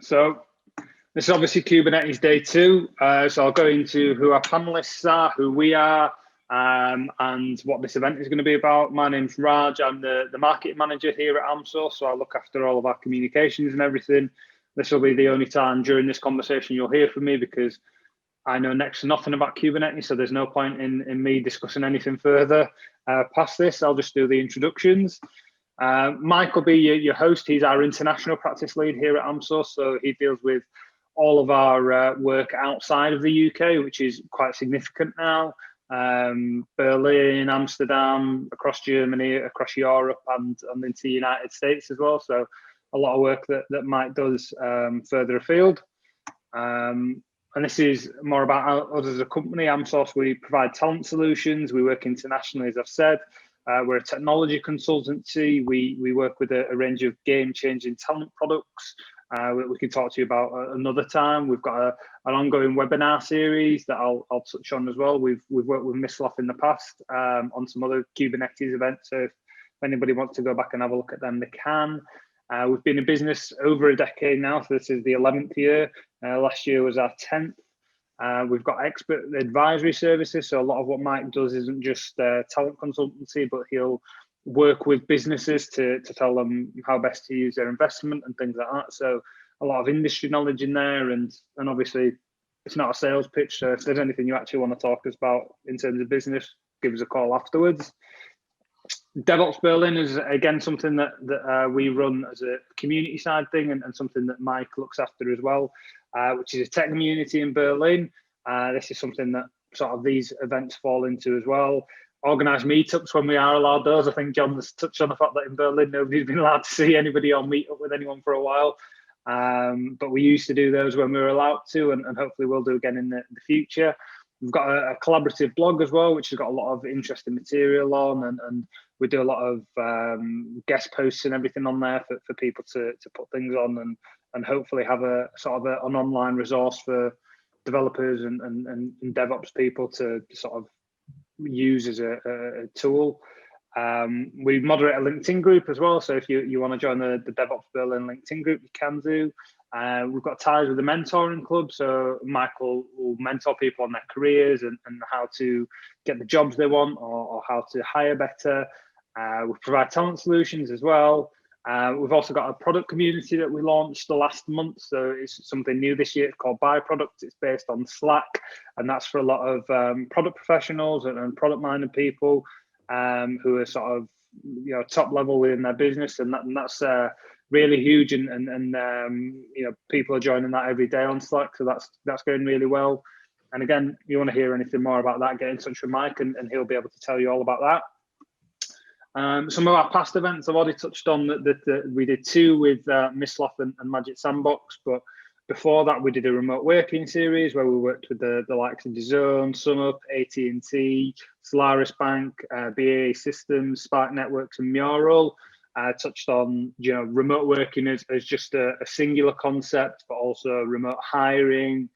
So this is obviously Kubernetes Day 2. So I'll go into who our panelists are, who we are, and what this event is going to be about. My name's Raj. I'm the marketing manager here at Amsource, so I look after all of our communications and everything. This will be the only time during this conversation you'll hear from me, because I know next to nothing about Kubernetes, so there's no point in me discussing anything further past this. I'll just do the introductions. Mike will be your host. He's our international practice lead here at Amsource, so he deals with all of our work outside of the UK, which is quite significant now. Berlin, Amsterdam, across Germany, across Europe, and into the United States as well. So a lot of work that Mike does further afield. And this is more about us as a company. Amsource, we provide talent solutions. We work internationally, as I've said. We're a technology consultancy. We work with a range of game-changing talent products. We can talk to you about another time. We've got an ongoing webinar series that I'll touch on as well. We've worked with Mislav in the past on some other Kubernetes events. So if anybody wants to go back and have a look at them, they can. We've been in business over a decade now, so this is the 11th year. Last year was our 10th. We've got expert advisory services, so a lot of what Mike does isn't just talent consultancy, but he'll work with businesses to tell them how best to use their investment and things like that. So a lot of industry knowledge in there, and obviously it's not a sales pitch, so if there's anything you actually want to talk us about in terms of business, give us a call afterwards. Devops Berlin is, again, something that we run as a community side thing, and something that Mike looks after as well, which is a tech community in Berlin. This is something that sort of these events fall into as well. Organise meetups when we are allowed those. I think Jon has touched on the fact that in Berlin, nobody's been allowed to see anybody or meet up with anyone for a while. But we used to do those when we were allowed to, and hopefully we'll do again in the future. We've got a collaborative blog as well, which has got a lot of interesting material on, and we do a lot of guest posts and everything on there for people to put things on, and hopefully have a sort of an online resource for developers and DevOps people to sort of use as a tool. We moderate a LinkedIn group as well, so if you want to join the Devops Berlin LinkedIn group, you can do. We've got ties with the mentoring club, so Michael will mentor people on their careers and how to get the jobs they want, or how to hire better. We provide talent solutions as well. We've also got a product community that we launched the last month, so it's something new this year. It's called Byproduct. It's based on Slack, and that's for a lot of product professionals and product-minded people who are sort of top level within their business, and that's really huge, and people are joining that every day on Slack, so that's going really well. And again, if you want to hear anything more about that, get in touch with Mike, and he'll be able to tell you all about that. Some of our past events I've already touched on that we did two with Mislav and Magic Sandbox, but before that we did a remote working series where we worked with the likes of DAZN, SumUp, AT&T, Solaris Bank, BAE Systems, Spark Networks, and Mural. Touched on remote working as just a singular concept, but also remote hiring,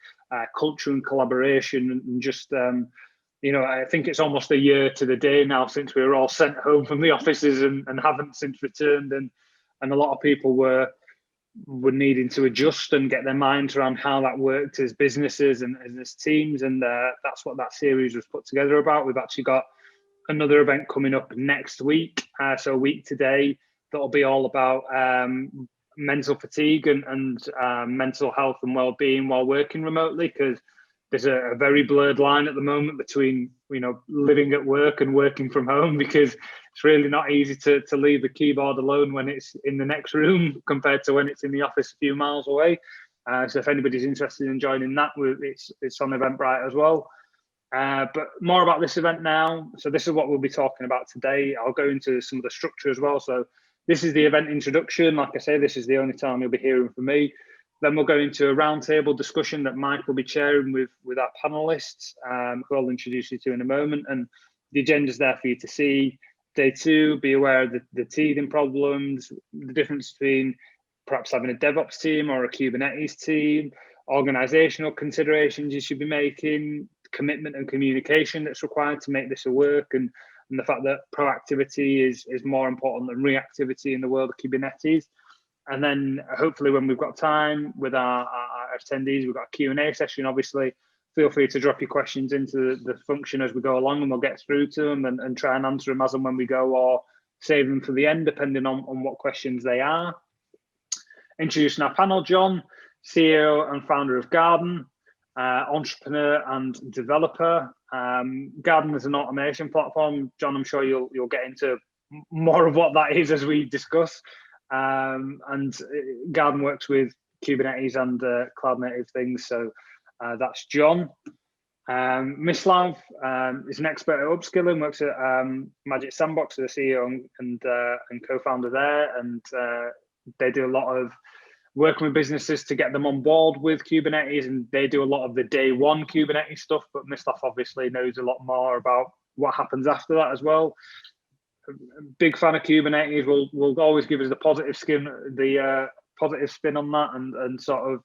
culture and collaboration, and just I think it's almost a year to the day now since we were all sent home from the offices and haven't since returned, and a lot of people were needing to adjust and get their minds around how that worked as businesses and as teams, and that's what that series was put together about. We've actually got another event coming up next week, so a week today, that'll be all about mental fatigue and mental health and well-being while working remotely, because there's a very blurred line at the moment between living at work and working from home, because it's really not easy to leave the keyboard alone when it's in the next room compared to when it's in the office a few miles away. So if anybody's interested in joining that, it's on Eventbrite as well. But more about this event now. So this is what we'll be talking about today. I'll go into some of the structure as well. So this is the event introduction. Like I say, this is the only time you'll be hearing from me. Then we'll go into a roundtable discussion that Mike will be chairing with our panelists, who I'll introduce you to in a moment. And the agenda's there for you to see. Day two, be aware of the teething problems, the difference between perhaps having a DevOps team or a Kubernetes team, organizational considerations you should be making, commitment and communication that's required to make this a work, and the fact that proactivity is more important than reactivity in the world of Kubernetes. And then hopefully when we've got time with our attendees, we've got a Q&A session. Obviously, feel free to drop your questions into the function as we go along, and we'll get through to them and try and answer them as and when we go, or save them for the end, depending on what questions they are. Introducing our panel: Jon, CEO and founder of Garden, entrepreneur and developer. Garden is an automation platform. Jon, I'm sure you'll get into more of what that is as we discuss. And Garden works with Kubernetes and cloud native things. So that's Jon. Mislav is an expert at upskilling, works at Magic Sandbox, the CEO and co-founder there, and they do a lot of working with businesses to get them on board with Kubernetes, and they do a lot of the day one Kubernetes stuff, but Mislav obviously knows a lot more about what happens after that as well. Big fan of Kubernetes, will always give us the positive spin on that, and sort of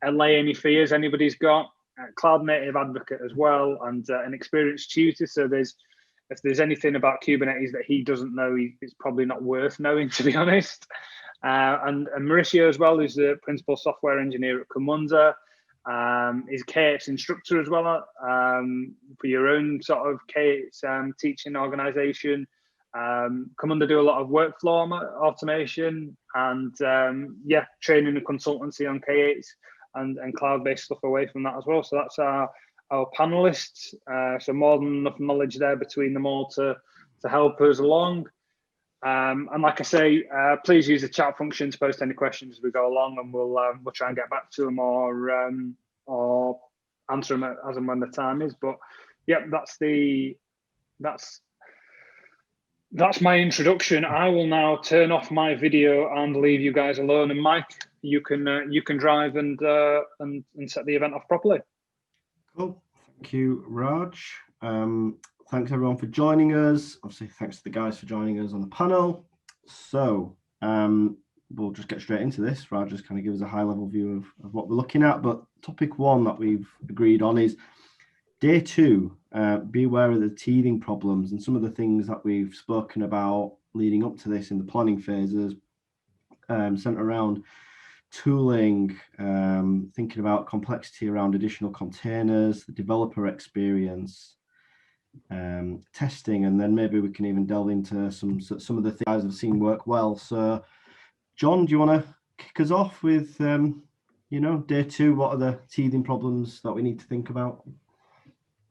allay any fears anybody's got. Cloud native advocate as well, and an experienced tutor. So if there's anything about Kubernetes that he doesn't know, it's probably not worth knowing, to be honest. And Mauricio as well, who's the principal software engineer at Camunda. He's a K8s instructor as well, for your own sort of K8s teaching organization. Camunda do a lot of workflow automation and training and consultancy on K8s and cloud-based stuff away from that as well. So that's our panelists. So more than enough knowledge there between them all to help us along. And like I say, please use the chat function to post any questions as we go along, and we'll try and get back to them or answer them as and when the time is. But yeah, that's my introduction. I will now turn off my video and leave you guys alone. And Mike, you can drive and set the event off properly. Cool. Thank you, Raj. Thanks everyone for joining us. Obviously, thanks to the guys for joining us on the panel. So we'll just get straight into this. Raj just kind of give us a high-level view of what we're looking at. But topic one that we've agreed on is day two. Be aware of the teething problems and some of the things that we've spoken about leading up to this in the planning phases, centered around tooling, thinking about complexity around additional containers, the developer experience, testing, and then maybe we can even delve into some of the things I've seen work well. So, Jon, do you want to kick us off with, day two? What are the teething problems that we need to think about?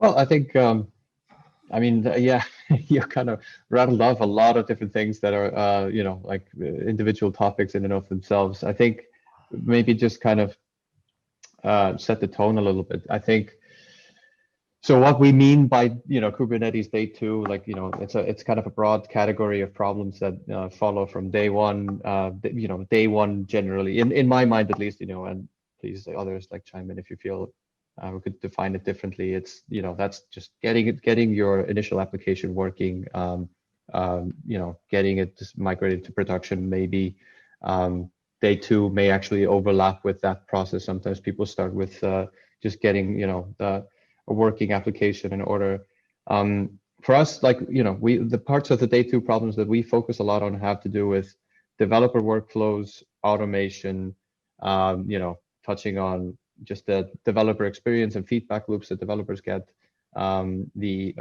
Well, I think, you kind of rattled off a lot of different things that are, like individual topics in and of themselves. I think maybe just kind of set the tone a little bit. I think, so what we mean by, Kubernetes Day Two, like, it's kind of a broad category of problems that follow from day one, day one generally, in my mind at least, and please others like chime in if you feel we could define it differently. It's, that's just getting your initial application working, getting it just migrated to production. Maybe day two may actually overlap with that process. Sometimes people start with just getting, a working application in order. For us, like, the parts of the day two problems that we focus a lot on have to do with developer workflows, automation, touching on just the developer experience and feedback loops that developers get, all the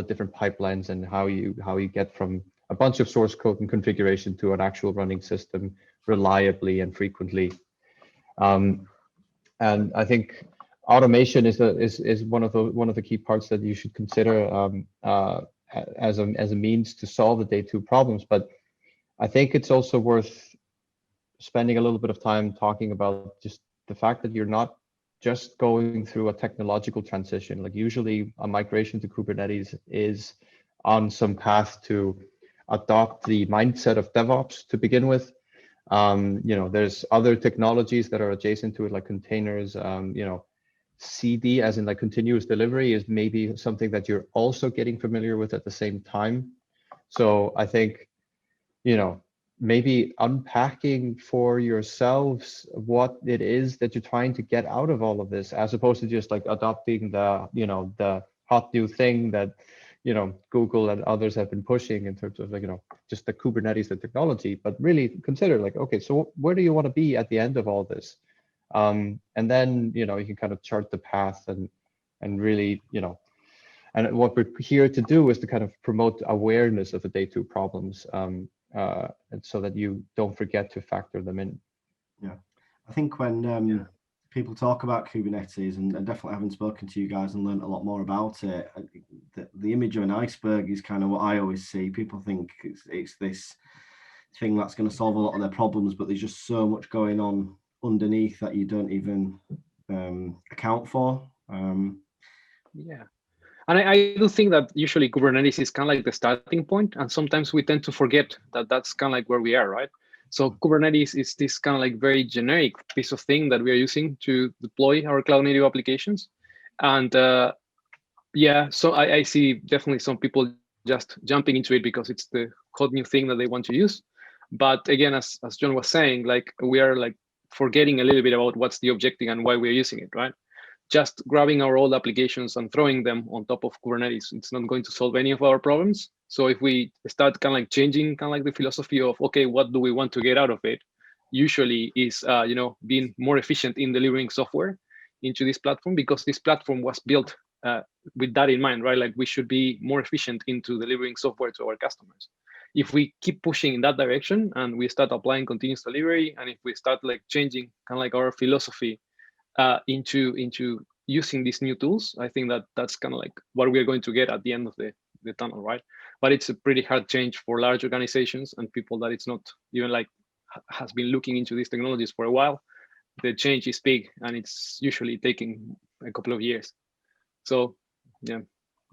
different pipelines and how you get from a bunch of source code and configuration to an actual running system reliably and frequently. And I think automation is one of the key parts that you should consider as a means to solve the day two problems. But I think it's also worth spending a little bit of time talking about just the fact that you're not just going through a technological transition. Like, usually a migration to Kubernetes is on some path to adopt the mindset of DevOps to begin with. There's other technologies that are adjacent to it, like containers. CD, as in like continuous delivery, is maybe something that you're also getting familiar with at the same time. So I think, maybe unpacking for yourselves what it is that you're trying to get out of all of this, as opposed to just like adopting the hot new thing that Google and others have been pushing in terms of like, just the Kubernetes, the technology, but really consider like, okay, so where do you want to be at the end of all this? And then, you can kind of chart the path and really, and what we're here to do is to kind of promote awareness of the day two problems, and so that you don't forget to factor them in. Yeah, I think when people talk about Kubernetes, and definitely having spoken to you guys and learned a lot more about it, the image of an iceberg is kind of what I always see. People think it's this thing that's going to solve a lot of their problems, but there's just so much going on underneath that you don't even account for. Yeah. And I do think that usually Kubernetes is kind of like the starting point, and sometimes we tend to forget that that's kind of like where we are, right? So Kubernetes is this kind of like very generic piece of thing that we are using to deploy our cloud native applications. And so I see definitely some people just jumping into it because it's the hot new thing that they want to use. But again, as Jon was saying, like we are like forgetting a little bit about what's the objective and why we're using it, right? Just grabbing our old applications and throwing them on top of Kubernetes, it's not going to solve any of our problems. So if we start kind of like changing kind of like the philosophy of, okay, what do we want to get out of it? Usually is, being more efficient in delivering software into this platform, because this platform was built with that in mind, right? Like we should be more efficient into delivering software to our customers. If we keep pushing in that direction and we start applying continuous delivery, and if we start like changing kind of like our philosophy into using these new tools, I think that's kind of like what we're going to get at the end of the tunnel, right? But it's a pretty hard change for large organizations and people that it's not even like has been looking into these technologies for a while. The change is big, and it's usually taking a couple of years. So yeah,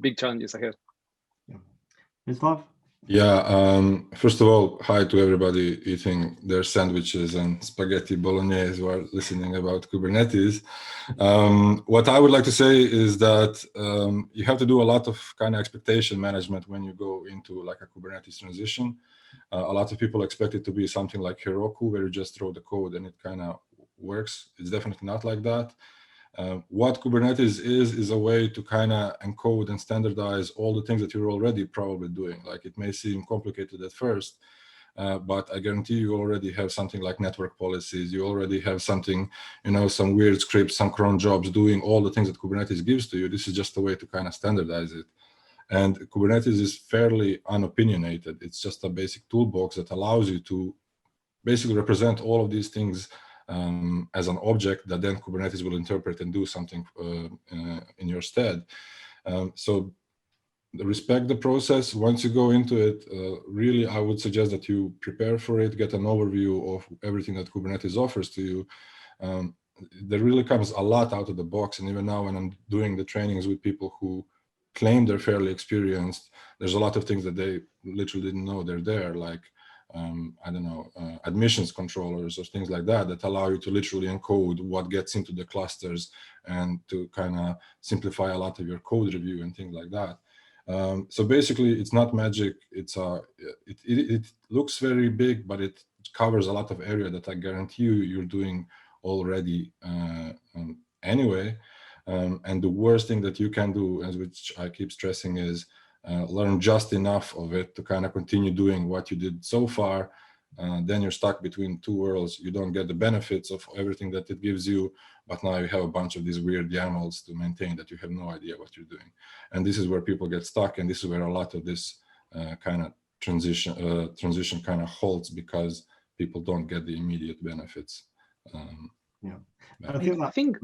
big challenges ahead. Mislav? Yeah, first of all, hi to everybody eating their sandwiches and spaghetti bolognese while listening about Kubernetes. What I would like to say is that you have to do a lot of kind of expectation management when you go into like a Kubernetes transition. A lot of people expect it to be something like Heroku, where you just throw the code and it kind of works. It's definitely not like that. What Kubernetes is a way to kind of encode and standardize all the things that you're already probably doing. Like it may seem complicated at first, but I guarantee you already have something like network policies. You already have something, some weird scripts, some cron jobs doing all the things that Kubernetes gives to you. This is just a way to kind of standardize it. And Kubernetes is fairly unopinionated. It's just a basic toolbox that allows you to basically represent all of these things as an object that then Kubernetes will interpret and do something in your stead. So respect the process. Once you go into it, really, I would suggest that you prepare for it, get an overview of everything that Kubernetes offers to you. There really comes a lot out of the box. And even now when I'm doing the trainings with people who claim they're fairly experienced, there's a lot of things that they literally didn't know they're there, like admissions controllers or things like that, that allow you to literally encode what gets into the clusters and to kind of simplify a lot of your code review and things like that. So basically, it's not magic. It looks very big, but it covers a lot of area that I guarantee you're doing already anyway. And the worst thing that you can do, as which I keep stressing, is learn just enough of it to kind of continue doing what you did so far. Then you're stuck between two worlds. You don't get the benefits of everything that it gives you, but now you have a bunch of these weird YAMLs to maintain that you have no idea what you're doing. And this is where people get stuck, and this is where a lot of this kind of transition kind of halts, because people don't get the immediate benefits. I think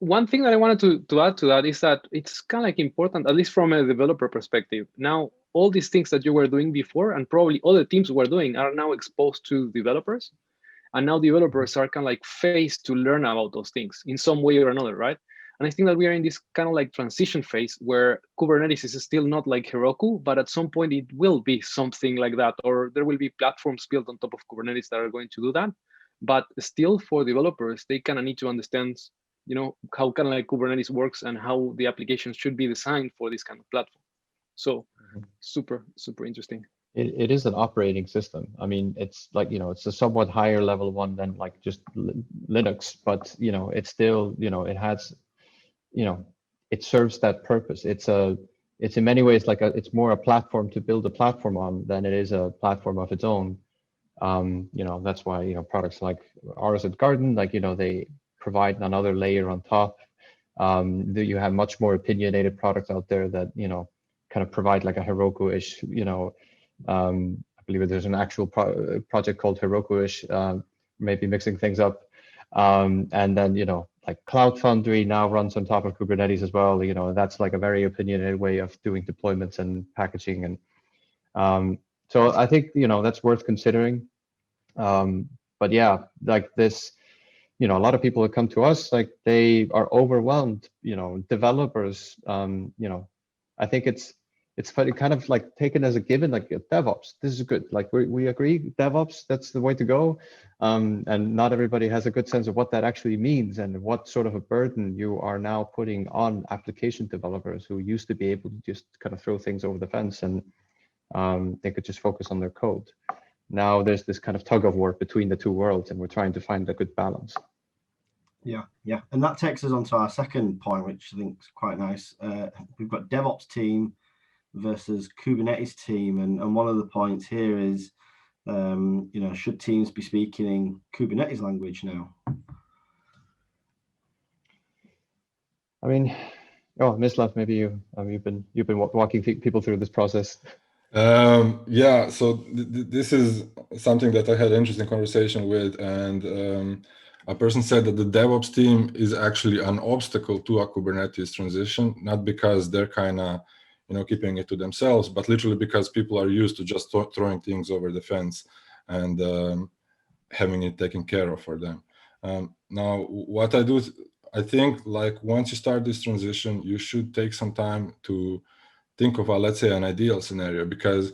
one thing that I wanted to add to that is that it's kind of like important, at least from a developer perspective. Now, all these things that you were doing before, and probably other teams were doing, are now exposed to developers. And now developers are kind of like faced to learn about those things in some way or another, right? And I think that we are in this kind of like transition phase where Kubernetes is still not like Heroku, but at some point it will be something like that, or there will be platforms built on top of Kubernetes that are going to do that. But still, for developers, they kind of need to understand, how kind of like Kubernetes works and how the applications should be designed for this kind of platform. So super, super interesting. It is an operating system. I mean, it's like, it's a somewhat higher level one than like just Linux, but, it's still, it has, it serves that purpose. It's it's in many ways like it's more a platform to build a platform on than it is a platform of its own. That's why, products like ours at Garden, like, they provide another layer on top. That you have much more opinionated products out there that, kind of provide like a Heroku-ish, I believe there's an actual project called Heroku-ish, maybe mixing things up. And then, like Cloud Foundry now runs on top of Kubernetes as well. That's like a very opinionated way of doing deployments and packaging. And so I think, that's worth considering. But yeah, like this, a lot of people that come to us, like they are overwhelmed, developers, I think it's kind of like taken as a given, like DevOps, this is good. Like we agree, DevOps, that's the way to go. And not everybody has a good sense of what that actually means and what sort of a burden you are now putting on application developers who used to be able to just kind of throw things over the fence and they could just focus on their code. Now there's this kind of tug of war between the two worlds, and we're trying to find a good balance. Yeah. And that takes us on to our second point, which I think is quite nice. We've got DevOps team versus Kubernetes team. And one of the points here is, should teams be speaking Kubernetes language now? I mean, Mislav, maybe you've been walking people through this process. Yeah, so this is something that I had an interesting conversation with, and a person said that the DevOps team is actually an obstacle to a Kubernetes transition, not because they're kind of, keeping it to themselves, but literally because people are used to just throwing things over the fence and having it taken care of for them. Now, what I think, like once you start this transition, you should take some time to think of let's say an ideal scenario, because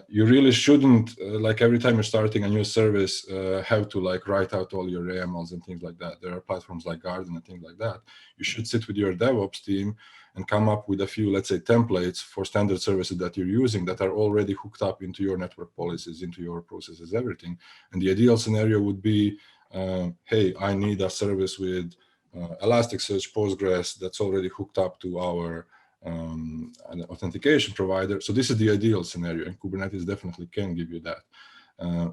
you really shouldn't like every time you're starting a new service have to like write out all your YAMLs and things like that. There are platforms like Garden and things like that. You should sit with your DevOps team and come up with a few, let's say, templates for standard services that you're using that are already hooked up into your network policies, into your processes, everything. And the ideal scenario would be, hey, I need a service with Elasticsearch, Postgres that's already hooked up to our an authentication provider. So this is the ideal scenario, and Kubernetes definitely can give you that.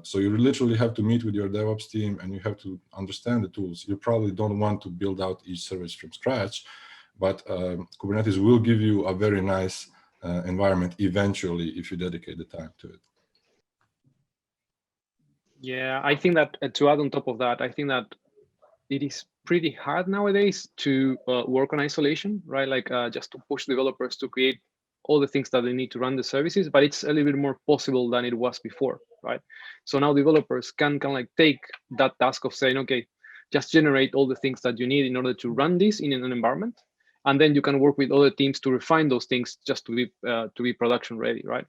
So you literally have to meet with your DevOps team and you have to understand the tools. You probably don't want to build out each service from scratch, but Kubernetes will give you a very nice environment eventually if you dedicate the time to it. Yeah, I think that to add on top of that, I think that it is pretty hard nowadays to work on isolation, right? Like just to push developers to create all the things that they need to run the services, but it's a little bit more possible than it was before, right? So now developers can like take that task of saying, okay, just generate all the things that you need in order to run this in an environment, and then you can work with other teams to refine those things just to be production ready, right?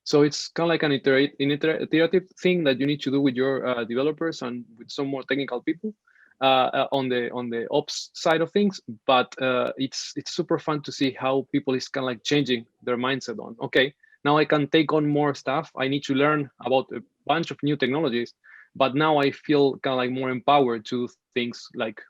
So it's kind of like an iterative thing that you need to do with your developers and with some more technical people. On the ops side of things, but it's super fun to see how people is kind of like changing their mindset on, okay, now I can take on more stuff. I need to learn about a bunch of new technologies, but now I feel kind of like more empowered to things like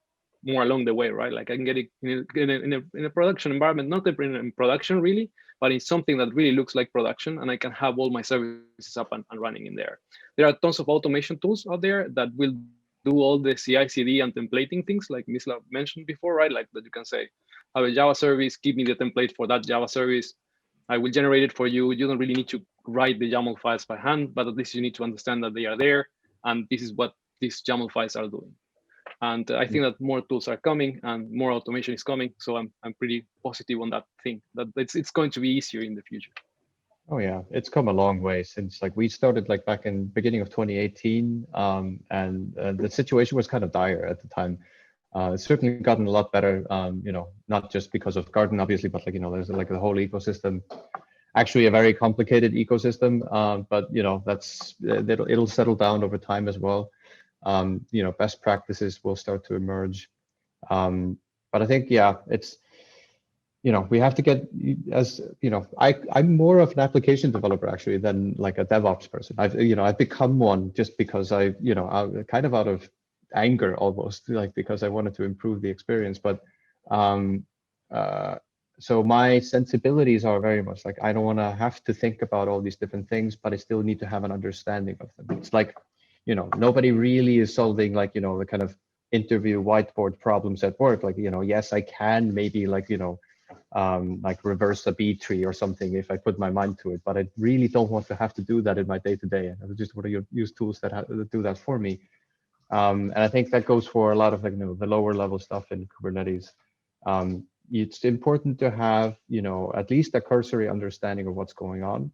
more along the way, right? Like I can get it in a production environment, not in production really, but in something that really looks like production, and I can have all my services up and running in there. There are tons of automation tools out there that will do all the CI/CD and templating things like Mislav mentioned before, right? Like that you can say, I have a Java service, give me the template for that Java service. I will generate it for you. You don't really need to write the YAML files by hand, but at least you need to understand that they are there. And this is what these YAML files are doing. And I think that more tools are coming and more automation is coming. So I'm pretty positive on that thing, that it's going to be easier in the future. Oh yeah, it's come a long way since like we started like back in beginning of 2018, and the situation was kind of dire at the time. It's certainly gotten a lot better, not just because of Garden obviously, but like there's like the whole ecosystem, actually a very complicated ecosystem, but that's it'll settle down over time as well. Best practices will start to emerge, but I think it's. We have to get, as I'm more of an application developer actually than like a DevOps person. I've become one just because I kind of out of anger almost, like because I wanted to improve the experience. But so my sensibilities are very much like, I don't want to have to think about all these different things, but I still need to have an understanding of them. It's like, you know, nobody really is solving like, you know, the kind of interview whiteboard problems at work. Like, you know, yes, I can maybe like, you know, like reverse a B tree or something if I put my mind to it, but I really don't want to have to do that in my day-to-day. I just want to use tools that do that for me. And I think that goes for a lot of like, you know, the lower level stuff in Kubernetes. It's important to have, you know, at least a cursory understanding of what's going on,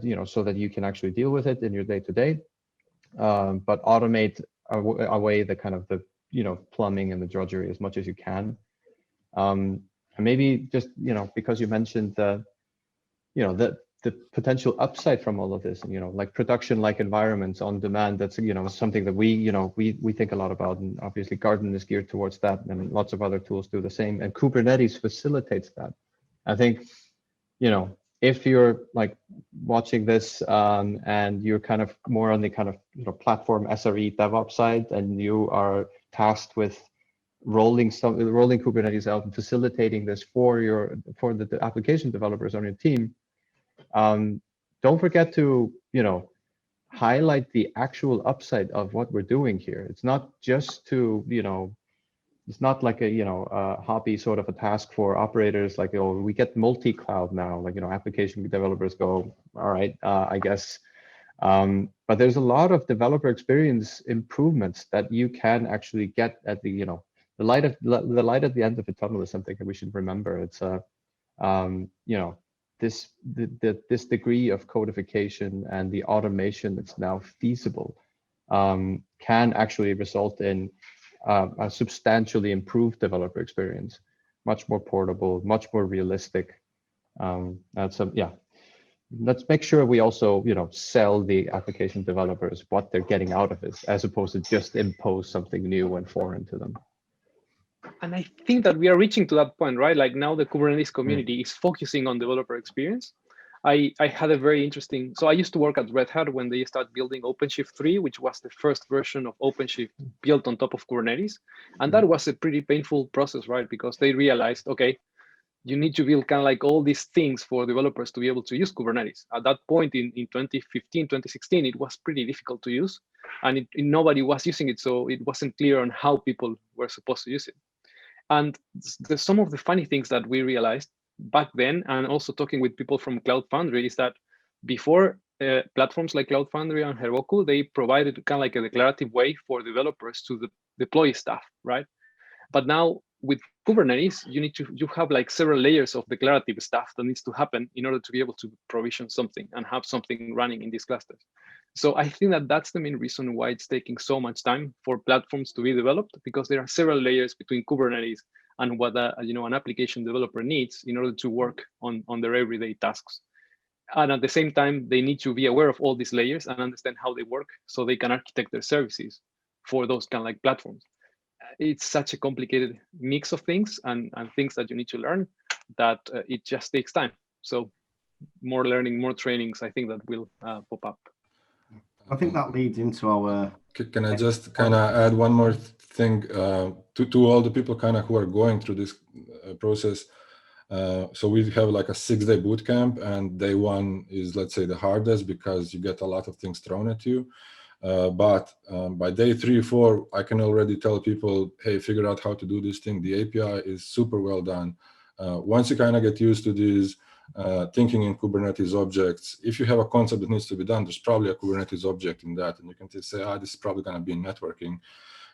you know, so that you can actually deal with it in your day-to-day, but automate away the kind of the, you know, plumbing and the drudgery as much as you can. And maybe just, you know, because you mentioned the, you know, the potential upside from all of this, you know, like production-like environments on demand, that's, you know, something that we, you know, we think a lot about, and obviously Garden is geared towards that, and lots of other tools do the same, and Kubernetes facilitates that. I think, you know, if you're like watching this and you're kind of more on the kind of, you know, platform SRE DevOps side, and you are tasked with rolling Kubernetes out and facilitating this for the application developers on your team, don't forget to, you know, highlight the actual upside of what we're doing here. It's not just to, you know, it's not like a, you know, a hobby sort of a task for operators, like, oh, we get multi-cloud now, like, you know, application developers go, all right, I guess. But there's a lot of developer experience improvements that you can actually get at the, you know, the light at the end of the tunnel is something that we should remember. It's you know, this degree of codification and the automation that's now feasible can actually result in a substantially improved developer experience, much more portable, much more realistic. Yeah, let's make sure we also, you know, sell the application developers what they're getting out of it, as opposed to just impose something new and foreign to them. And I think that we are reaching to that point, right? Like now the Kubernetes community is focusing on developer experience. I had a very interesting, so I used to work at Red Hat when they started building OpenShift 3, which was the first version of OpenShift built on top of Kubernetes. And that was a pretty painful process, right? Because they realized, okay, you need to build kind of like all these things for developers to be able to use Kubernetes. At that point in 2015, 2016, it was pretty difficult to use, and nobody was using it. So it wasn't clear on how people were supposed to use it. And some of the funny things that we realized back then, and also talking with people from Cloud Foundry, is that before platforms like Cloud Foundry and Heroku, they provided kind of like a declarative way for developers to deploy stuff, right? But now with Kubernetes, you have like several layers of declarative stuff that needs to happen in order to be able to provision something and have something running in these clusters. So I think that that's the main reason why it's taking so much time for platforms to be developed, because there are several layers between Kubernetes and what you know, an application developer needs in order to work on their everyday tasks. And at the same time, they need to be aware of all these layers and understand how they work so they can architect their services for those kind of like platforms. It's such a complicated mix of things and things that you need to learn that it just takes time. So more learning, more trainings, I think that will pop up. I think that leads into our... Can I just kind of add one more thing to all the people kind of who are going through this process? So we have like a 6-day boot camp, and day one is, let's say, the hardest because you get a lot of things thrown at you. But by day 3 or 4, I can already tell people, hey, figure out how to do this thing. The API is super well done. Once you kind of get used to these thinking in Kubernetes objects, if you have a concept that needs to be done, there's probably a Kubernetes object in that. And you can just say, this is probably going to be in networking.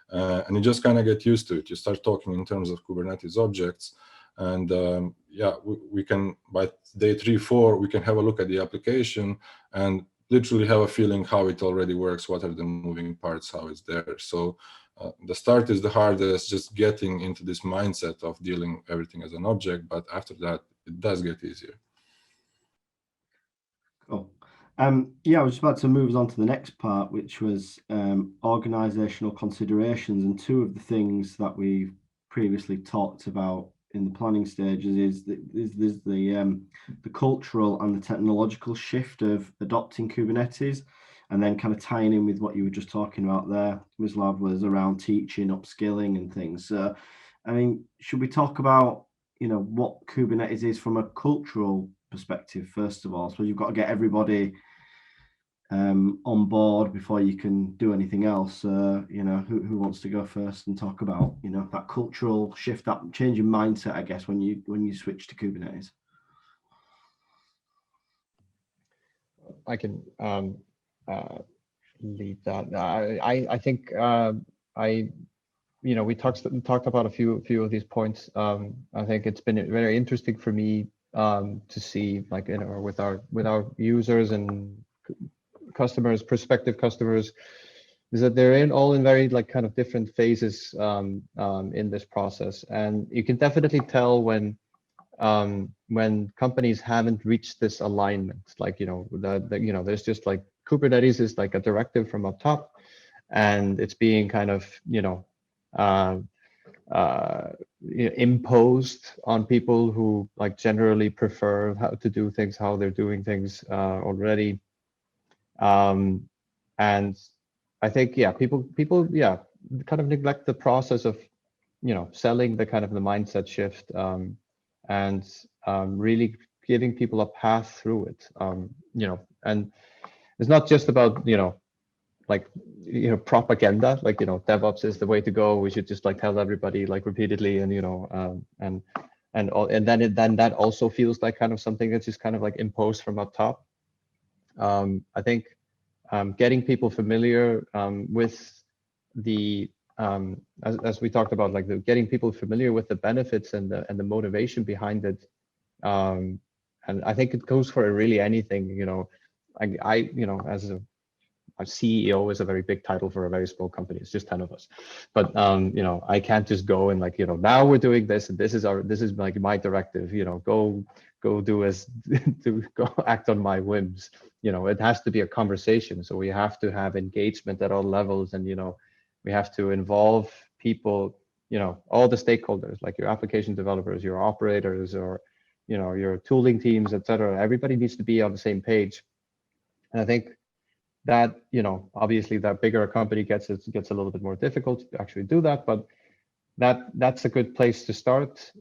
And you just kind of get used to it. You start talking in terms of Kubernetes objects. And yeah, we can, by day 3, 4, we can have a look at the application and literally have a feeling how it already works, what are the moving parts, how it's there. So the start is the hardest, just getting into this mindset of dealing everything as an object. But after that, it does get easier. Cool. Yeah, I was about to move on to the next part, which was organizational considerations. And two of the things that we've previously talked about in the planning stages is the cultural and the technological shift of adopting Kubernetes, and then kind of tying in with what you were just talking about there, Mislav, was around teaching, upskilling and things. I mean, should we talk about what Kubernetes is from a cultural perspective, first of all. So you've got to get everybody on board before you can do anything else. Who wants to go first and talk about that cultural shift, that change in mindset, I guess, when you switch to Kubernetes? I can lead that. I think we talked about a few of these points. I think it's been very interesting for me to see, like, with our users and customers, prospective customers, is that they're all in very like kind of different phases in this process, and you can definitely tell when companies haven't reached this alignment. Like, there's just like Kubernetes is like a directive from up top, and it's being kind of imposed on people who like generally prefer how to do things, how they're doing things already. And I think, people kind of neglect the process of selling the kind of the mindset shift, and really giving people a path through it. And it's not just about propaganda, like DevOps is the way to go, we should just like tell everybody like repeatedly, and then that also feels like kind of something that's just kind of like imposed from up top. I think getting people familiar with the as we talked about, like getting people familiar with the benefits and the motivation behind it, and I think it goes for really anything. I as a CEO is a very big title for a very small company. It's just 10 of us, but I can't just go and like now we're doing this and this is like my directive. Go do as go act on my whims. It has to be a conversation. So we have to have engagement at all levels, and we have to involve people, all the stakeholders, like your application developers, your operators, or your tooling teams, etc. Everybody needs to be on the same page. And I think that obviously that bigger a company gets, it gets a little bit more difficult to actually do that, but that's a good place to start.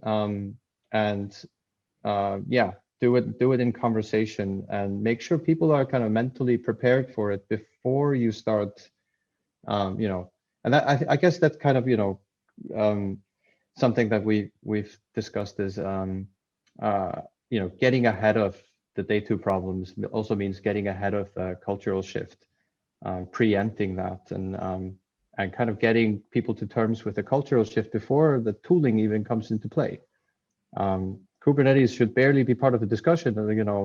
Do it in conversation, and make sure people are kind of mentally prepared for it before you start. And that, I guess that's kind of something that we've discussed is getting ahead of the day two problems also means getting ahead of the cultural shift, preempting that, and kind of getting people to terms with the cultural shift before the tooling even comes into play. Kubernetes should barely be part of the discussion,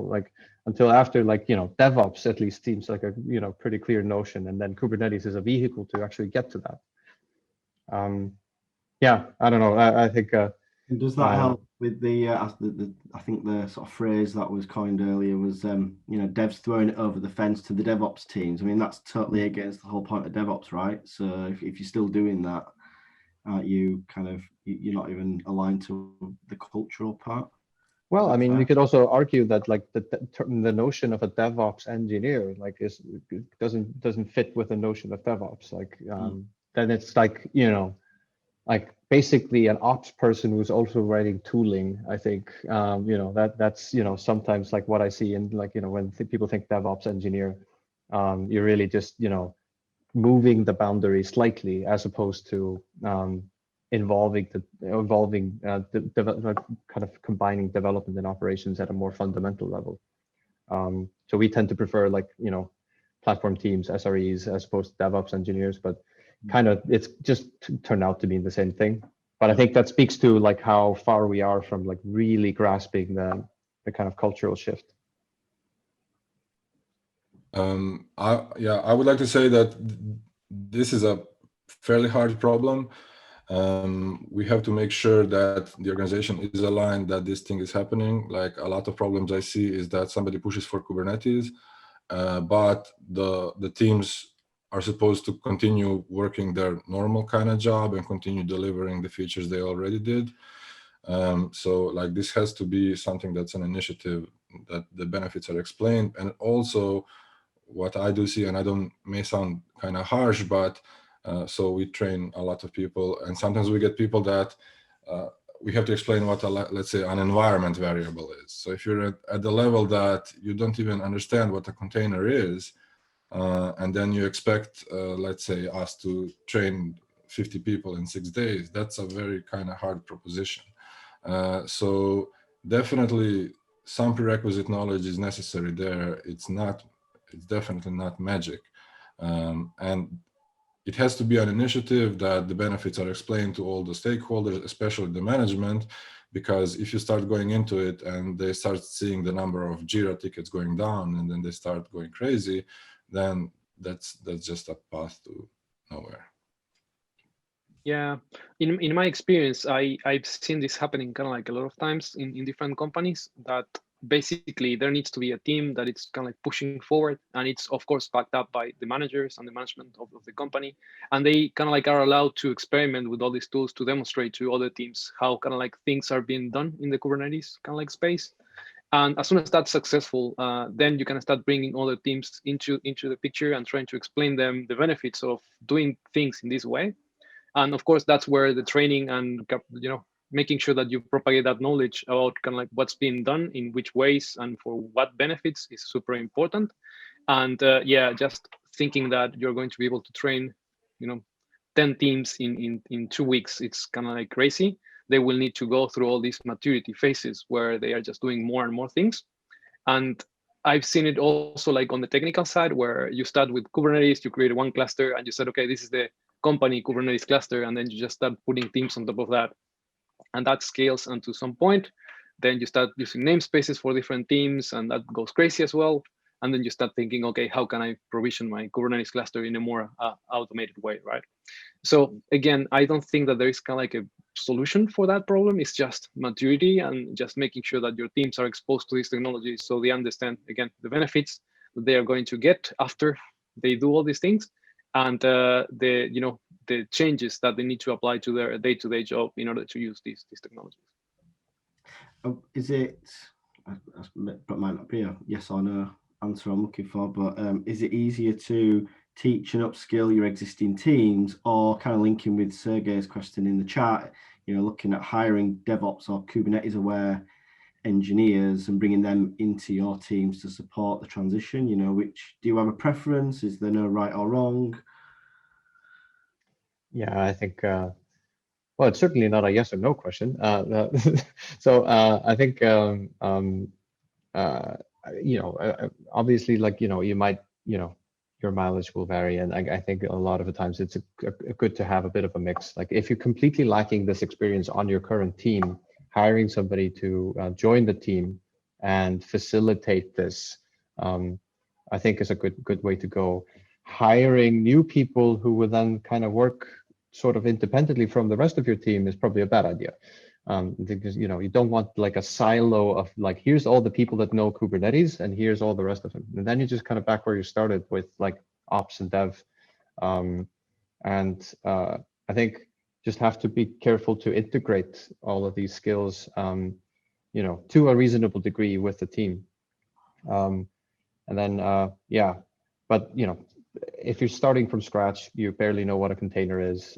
like until after, like, DevOps at least seems like a, pretty clear notion. And then Kubernetes is a vehicle to actually get to that. I don't know. I think. Does that help with the, I think the sort of phrase that was coined earlier was, devs throwing it over the fence to the DevOps teams. I mean, that's totally against the whole point of DevOps, right? So if you're still doing that, you're not even aligned to the cultural part. Well, I mean, you could also argue that like the notion of a DevOps engineer doesn't fit with the notion of DevOps. Like then it's like like basically an ops person who's also writing tooling. I think that's sometimes like what I see in, like, when people think DevOps engineer, you're really just moving the boundary slightly, as opposed to involving kind of combining development and operations at a more fundamental level. So we tend to prefer, like, platform teams, SREs, as opposed to DevOps engineers, but kind of it's just turned out to be the same thing. But I think that speaks to like how far we are from like really grasping the kind of cultural shift. I would like to say that this is a fairly hard problem. We have to make sure that the organization is aligned, that this thing is happening. Like, a lot of problems I see is that somebody pushes for Kubernetes, but the teams are supposed to continue working their normal kind of job and continue delivering the features they already did. So like, this has to be something that's an initiative that the benefits are explained. And also what I do see, and I may sound kind of harsh, but so we train a lot of people, and sometimes we get people that we have to explain what let's say an environment variable is. So if you're at the level that you don't even understand what a container is, and then you expect, let's say, us to train 50 people in 6 days, that's a very kind of hard proposition. So definitely some prerequisite knowledge is necessary there. It's definitely not magic. And it has to be an initiative that the benefits are explained to all the stakeholders, especially the management, because if you start going into it and they start seeing the number of Jira tickets going down and then they start going crazy, then that's just a path to nowhere. Yeah, in my experience, I've seen this happening kind of like a lot of times in different companies, that basically there needs to be a team that it's kind of like pushing forward, and it's of course backed up by the managers and the management of the company, and they kind of like are allowed to experiment with all these tools to demonstrate to other teams how kind of like things are being done in the Kubernetes kind of like space. And as soon as that's successful, then you can start bringing other teams into the picture and trying to explain them the benefits of doing things in this way. And of course, that's where the training and making sure that you propagate that knowledge about kind of like what's being done in which ways and for what benefits is super important. And yeah, just thinking that you're going to be able to train 10 teams in 2 weeks, it's kind of like crazy. They will need to go through all these maturity phases where they are just doing more and more things. And I've seen it also like on the technical side, where you start with Kubernetes, you create one cluster and you said, okay, this is the company Kubernetes cluster, and then you just start putting teams on top of that, and that scales unto some point. Then you start using namespaces for different teams, and that goes crazy as well. And then you start thinking, okay, how can I provision my Kubernetes cluster in a more automated way, right? So again, I don't think that there is kind of like a solution for that problem. It's just maturity and just making sure that your teams are exposed to these technologies so they understand, again, the benefits that they are going to get after they do all these things, and the changes that they need to apply to their day-to-day job in order to use these technologies. Is it, that might not be a yes or no answer I'm looking for, but is it easier to teach and upskill your existing teams, or kind of linking with Sergey's question in the chat, looking at hiring DevOps or Kubernetes aware engineers and bringing them into your teams to support the transition? Which, do you have a preference? Is there no right or wrong? Yeah, I think, well, it's certainly not a yes or no question. So I think, obviously, like, you might, your mileage will vary. And I think a lot of the times it's good to have a bit of a mix. Like if you're completely lacking this experience on your current team, hiring somebody to join the team and facilitate this, I think is a good way to go. Hiring new people who will then kind of work sort of independently from the rest of your team is probably a bad idea. Because you don't want like a silo of like, here's all the people that know Kubernetes and here's all the rest of them, and then you just kind of back where you started with like ops and dev. I think just have to be careful to integrate all of these skills to a reasonable degree with the team. And then but if you're starting from scratch, you barely know what a container is,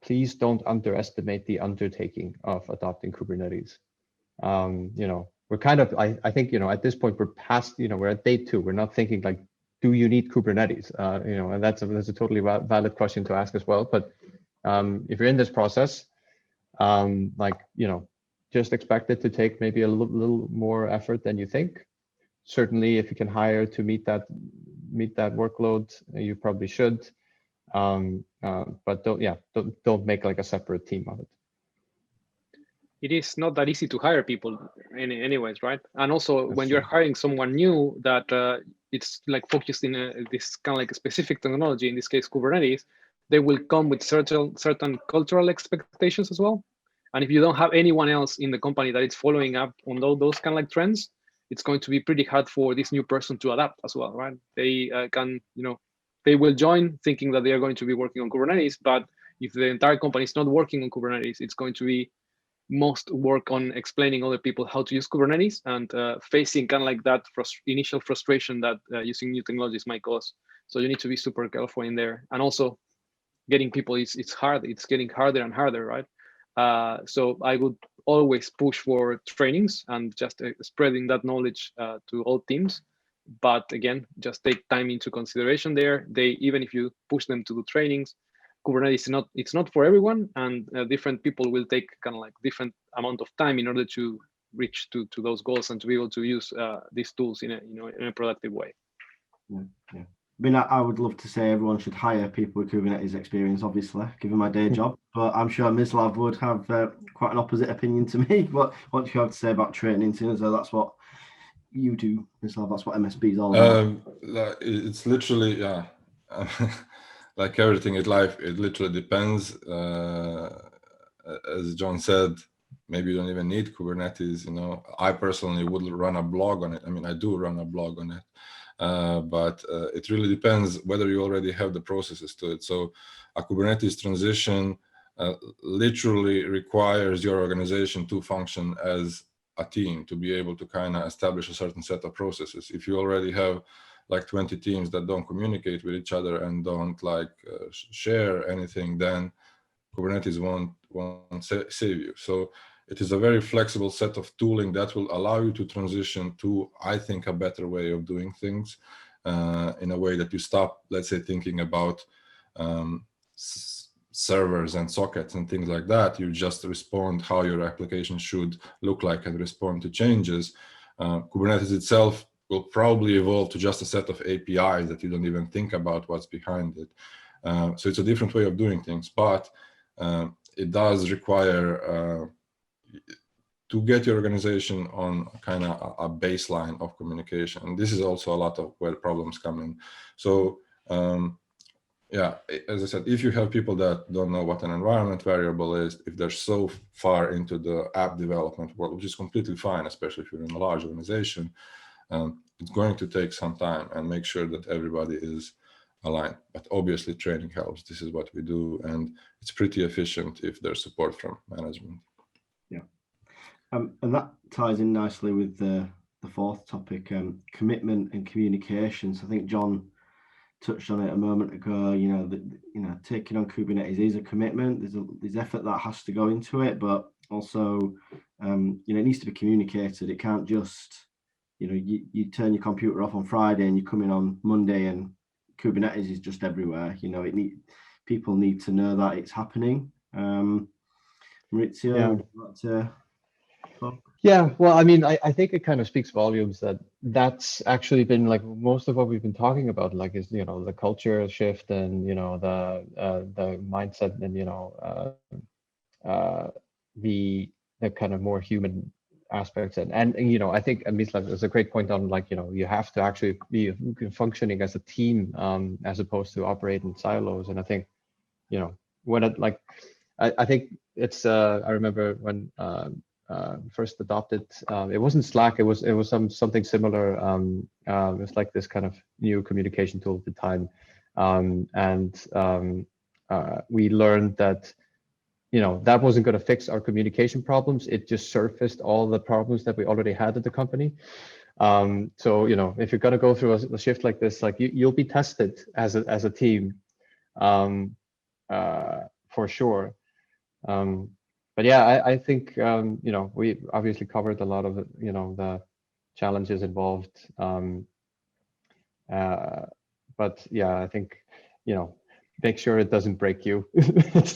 please don't underestimate the undertaking of adopting Kubernetes. We're kind of, I think, at this point, we're past, we're at day 2. We're not thinking like, do you need Kubernetes? And that's a totally valid question to ask as well. But if you're in this process, just expect it to take maybe a little more effort than you think. Certainly, if you can hire to meet that workload, you probably should. But don't make like a separate team of it. It is not that easy to hire people anyways, right? And also That's when true. you're hiring someone new that it's like focused in this kind of like a specific technology, in this case Kubernetes, they will come with certain cultural expectations as well. And if you don't have anyone else in the company that is following up on those kind of like trends, it's going to be pretty hard for this new person to adapt as well, right? They they will join thinking that they are going to be working on Kubernetes, but if the entire company is not working on Kubernetes, it's going to be most work on explaining other people how to use Kubernetes and facing kind of like that initial frustration that using new technologies might cause. So you need to be super careful in there. And also, getting people it's hard. It's getting harder and harder, right? So I would always push for trainings and just spreading that knowledge to all teams. But again, just take time into consideration there. Even if you push them to do trainings, Kubernetes it's not for everyone, and different people will take kind of like different amount of time in order to reach to those goals and to be able to use these tools in a productive way. Yeah. I mean, I would love to say everyone should hire people with Kubernetes experience, obviously, given my day job. But I'm sure Mislav would have quite an opposite opinion to me. What do you have to say about training? So that's what you do, Mislav. That's what MSB is all about. It's literally, yeah, like everything in life, it literally depends. As Jon said, maybe you don't even need Kubernetes. I personally would run a blog on it. I mean, I do run a blog on it. But it really depends whether you already have the processes to it. So a Kubernetes transition literally requires your organization to function as a team, to be able to kind of establish a certain set of processes. If you already have like 20 teams that don't communicate with each other and don't share anything, then Kubernetes won't save you. So it is a very flexible set of tooling that will allow you to transition to, I think, a better way of doing things in a way that you stop, let's say, thinking about servers and sockets and things like that. You just respond how your application should look like and respond to changes. Kubernetes itself will probably evolve to just a set of APIs that you don't even think about what's behind it. So it's a different way of doing things, but it does require to get your organization on kind of a baseline of communication. And this is also a lot of where problems come in. So yeah, as I said, if you have people that don't know what an environment variable is, if they're so far into the app development world, which is completely fine, especially if you're in a large organization, it's going to take some time, and make sure that everybody is aligned. But obviously training helps. This is what we do, and it's pretty efficient if there's support from management. Yeah. And that ties in nicely with the fourth topic, commitment and communication. So I think Jon touched on it a moment ago. Taking on Kubernetes is a commitment. There's effort that has to go into it, but also it needs to be communicated. It can't just you turn your computer off on Friday and you come in on Monday and Kubernetes is just everywhere. People need to know that it's happening. Mauricio, would you like to talk? Yeah, well, I mean, I think it kind of speaks volumes that's actually been like most of what we've been talking about, like is the culture shift and the mindset and the kind of more human aspects and I think Mislav is a great point on you have to actually be functioning as a team as opposed to operate in silos. And I think when I think it's I remember when first adopted, it wasn't Slack, it was something similar. It was like this kind of new communication tool at the time, and we learned that that wasn't going to fix our communication problems. It just surfaced all the problems that we already had at the company. So if you're going to go through a shift like this, you'll be tested as a team, for sure. But yeah, I think we obviously covered a lot of the challenges involved. But yeah, I think make sure it doesn't break you. That's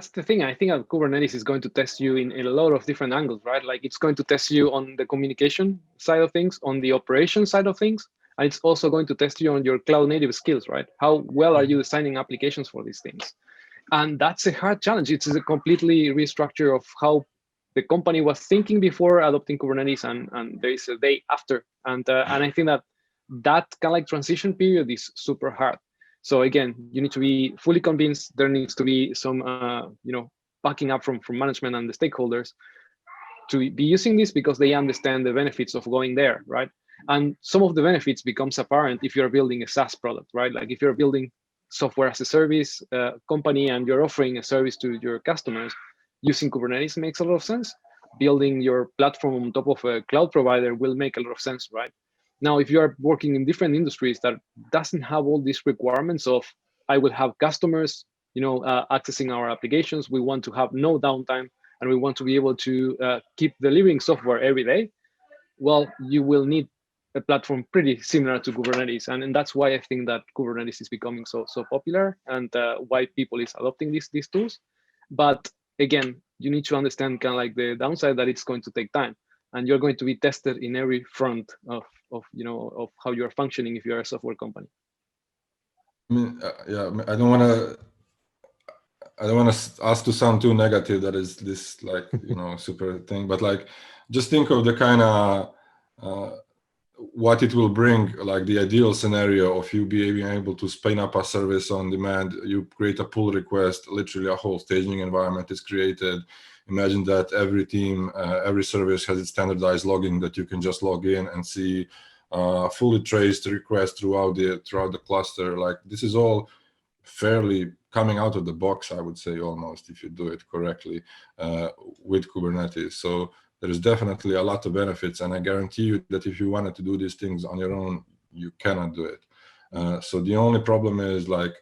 the thing. I think Kubernetes is going to test you in a lot of different angles, right? Like it's going to test you on the communication side of things, on the operation side of things, and it's also going to test you on your cloud native skills, right? How well are you designing applications for these things? And that's a hard challenge. It's a completely restructure of how the company was thinking before adopting Kubernetes, and there is a day after. And I think that kind of like transition period is super hard. So again, you need to be fully convinced. There needs to be some backing up from management and the stakeholders to be using this because they understand the benefits of going there, right? And some of the benefits becomes apparent if you're building a SaaS product, right? Like if you're building software as a service company and you're offering a service to your customers, using Kubernetes makes a lot of sense. Building your platform on top of a cloud provider will make a lot of sense, right? Now, if you are working in different industries that doesn't have all these requirements of I will have customers, accessing our applications. We want to have no downtime, and we want to be able to keep delivering software every day. Well, you will need a platform pretty similar to Kubernetes, and that's why I think that Kubernetes is becoming so popular, and why people is adopting these tools. But again, you need to understand kind of like the downside, that it's going to take time, and you're going to be tested in every front of how you're functioning if you're a software company. I mean, yeah, I don't want to ask to sound too negative that is this like super thing, but like just think of the kind of what it will bring, like the ideal scenario of you being able to spin up a service on demand. You create a pull request, literally a whole staging environment is created. Imagine that every team, every service has its standardized logging that you can just log in and see fully traced requests throughout the cluster. Like this is all fairly coming out of the box, I would say, almost, if you do it correctly with Kubernetes. So there is definitely a lot of benefits, and I guarantee you that if you wanted to do these things on your own, you cannot do it. So the only problem is like,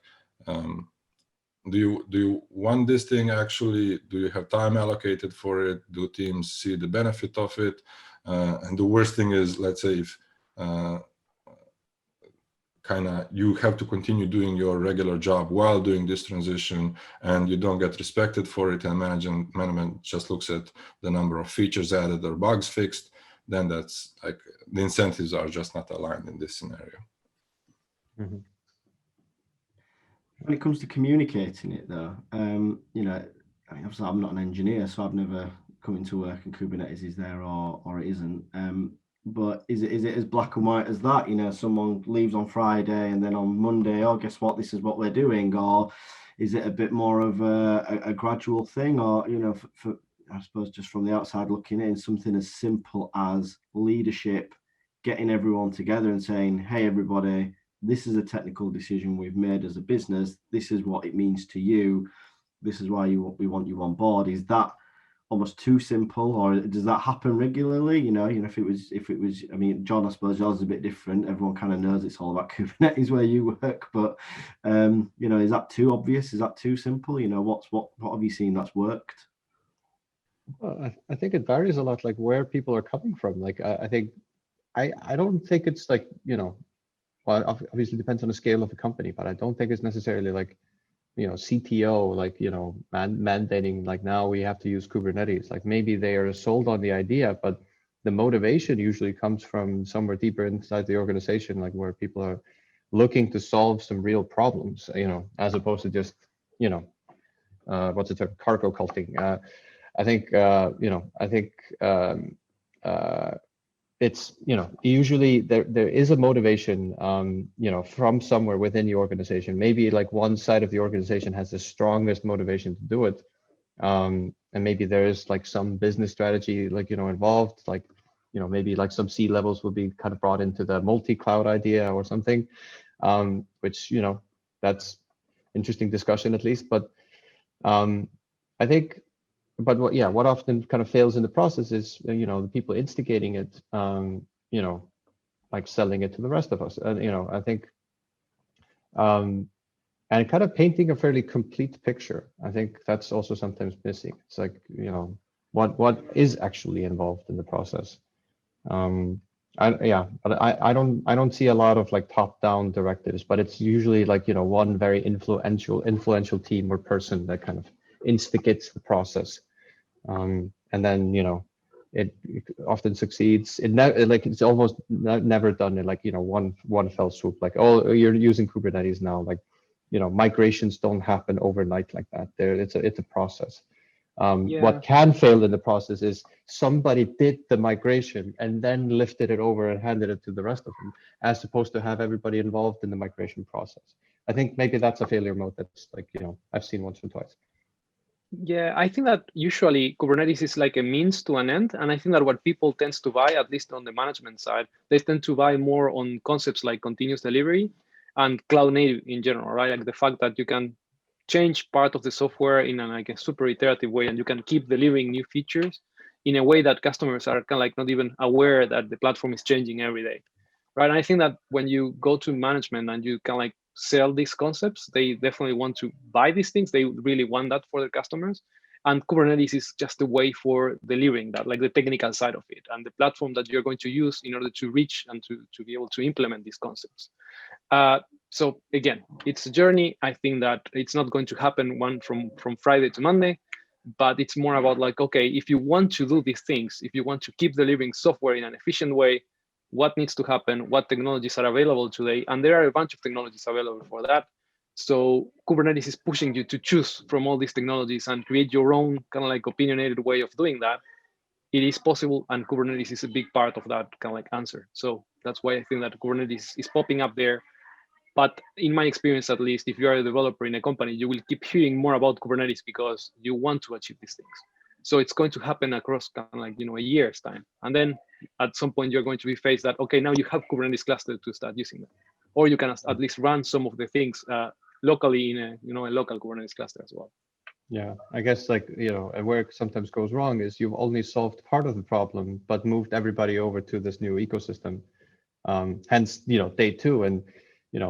do you want this thing actually? Do you have time allocated for it? Do teams see the benefit of it? And the worst thing is, let's say if you have to continue doing your regular job while doing this transition, and you don't get respected for it, and management just looks at the number of features added or bugs fixed, then that's like the incentives are just not aligned in this scenario. Mm-hmm. When it comes to communicating it, though, I mean, obviously I'm not an engineer, so I've never come into work and Kubernetes is there or it isn't. But is it as black and white as that? Someone leaves on Friday and then on Monday, oh, guess what? This is what we're doing. Or is it a bit more of a gradual thing? Or, for I suppose just from the outside looking in, something as simple as leadership, getting everyone together and saying, hey, everybody, this is a technical decision we've made as a business. This is what it means to you. This is why we want you on board. Is that almost too simple, or does that happen regularly? If it was, I mean, Jon, I suppose yours is a bit different. Everyone kind of knows it's all about Kubernetes where you work, but is that too obvious? Is that too simple? What have you seen that's worked? Well, I think it varies a lot, like where people are coming from. Like I think I don't think it's like well, obviously depends on the scale of the company, but I don't think it's necessarily like CTO, like, mandating, like, now we have to use Kubernetes. Like maybe they are sold on the idea, but the motivation usually comes from somewhere deeper inside the organization, like where people are looking to solve some real problems, as opposed to just, what's the term, cargo culting. I think, it's, usually there is a motivation, from somewhere within the organization. Maybe like one side of the organization has the strongest motivation to do it. And maybe there is like some business strategy, like, involved, like, maybe like some C-levels will be kind of brought into the multi-cloud idea or something, which, that's interesting discussion at least. But I think, but what often kind of fails in the process is, the people instigating it, like selling it to the rest of us. And, I think, and kind of painting a fairly complete picture. I think that's also sometimes missing. It's like, what is actually involved in the process. But I don't see a lot of like top-down directives, but it's usually like, one very influential team or person that kind of instigates the process. And then, it often succeeds. It's almost never done in like, one fell swoop, like, oh, you're using Kubernetes now. Like, migrations don't happen overnight like that. It's a process. What can fail in the process is somebody did the migration and then lifted it over and handed it to the rest of them, as opposed to have everybody involved in the migration process. I think maybe that's a failure mode that's like, I've seen once or twice. Yeah, I think that usually Kubernetes is like a means to an end. And I think that what people tends to buy, at least on the management side, they tend to buy more on concepts like continuous delivery and cloud native in general, right? Like the fact that you can change part of the software in a super iterative way, and you can keep delivering new features in a way that customers are kind of like not even aware that the platform is changing every day, right? And I think that when you go to management and you kind of like sell these concepts. They definitely want to buy these things. They really want that for their customers. And Kubernetes is just a way for delivering that, like the technical side of it, and the platform that you're going to use in order to reach and to be able to implement these concepts. So again, it's a journey. I think that it's not going to happen from Friday to Monday, but it's more about like, okay, if you want to do these things, if you want to keep delivering software in an efficient way, what needs to happen, what technologies are available today, and there are a bunch of technologies available for that. So Kubernetes is pushing you to choose from all these technologies and create your own kind of like opinionated way of doing that. It is possible, and Kubernetes is a big part of that kind of like answer. So that's why I think that Kubernetes is popping up there. But in my experience, at least, if you are a developer in a company, you will keep hearing more about Kubernetes because you want to achieve these things. So it's going to happen across kind of like, a year's time. And then at some point, you're going to be faced that, okay, now you have Kubernetes cluster to start using them. Or you can at least run some of the things locally in a local Kubernetes cluster as well. Yeah, I guess like, and where it sometimes goes wrong is you've only solved part of the problem, but moved everybody over to this new ecosystem. Hence, day two, and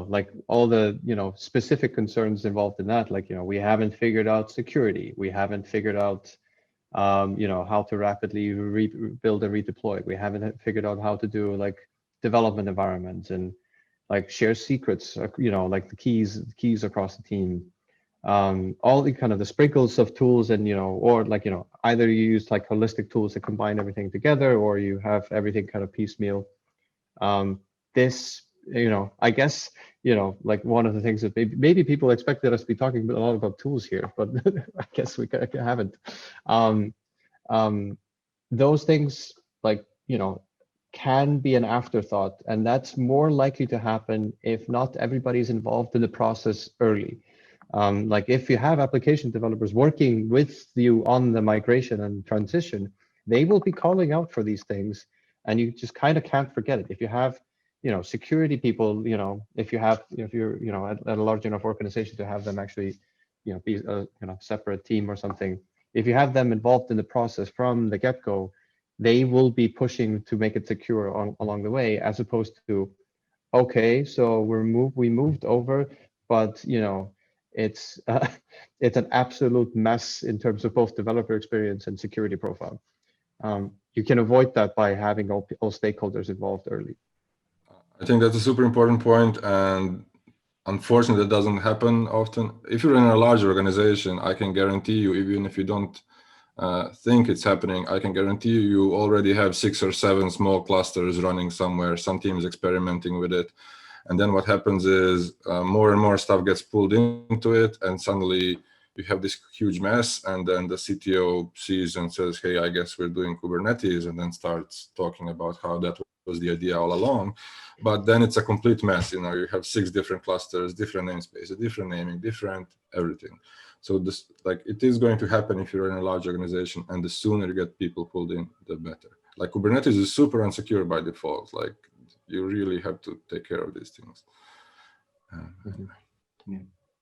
like all the specific concerns involved in that, like we haven't figured out security, we haven't figured out how to rapidly build and redeploy, we haven't figured out how to do like development environments and like share secrets, like the keys across the team. All the kind of the sprinkles of tools, and or like either you use like holistic tools that combine everything together, or you have everything kind of piecemeal. This I guess like one of the things that maybe people expected us to be talking a lot about tools here, but I guess we haven't. Those things like can be an afterthought, and that's more likely to happen if not everybody's involved in the process early. Like if you have application developers working with you on the migration and transition, they will be calling out for these things, and you just kind of can't forget it. If you have, security people, if you're, at a large enough organization to have them actually, be a, separate team or something. If you have them involved in the process from the get-go, they will be pushing to make it secure along the way, as opposed to, okay, so we moved over, but it's an absolute mess in terms of both developer experience and security profile. You can avoid that by having all stakeholders involved early. I think that's a super important point, and unfortunately, that doesn't happen often. If you're in a large organization, I can guarantee you, even if you don't think it's happening, I can guarantee you already have 6 or 7 small clusters running somewhere, some teams experimenting with it. And then what happens is more and more stuff gets pulled into it, and suddenly you have this huge mess, and then the CTO sees and says, hey, I guess we're doing Kubernetes, and then starts talking about how that was the idea all along. But then it's a complete mess. You have 6 different clusters, different namespaces, different naming, different everything. So this, like, it is going to happen if you're in a large organization, and the sooner you get people pulled in, the better. Like Kubernetes is super unsecure by default. Like you really have to take care of these things.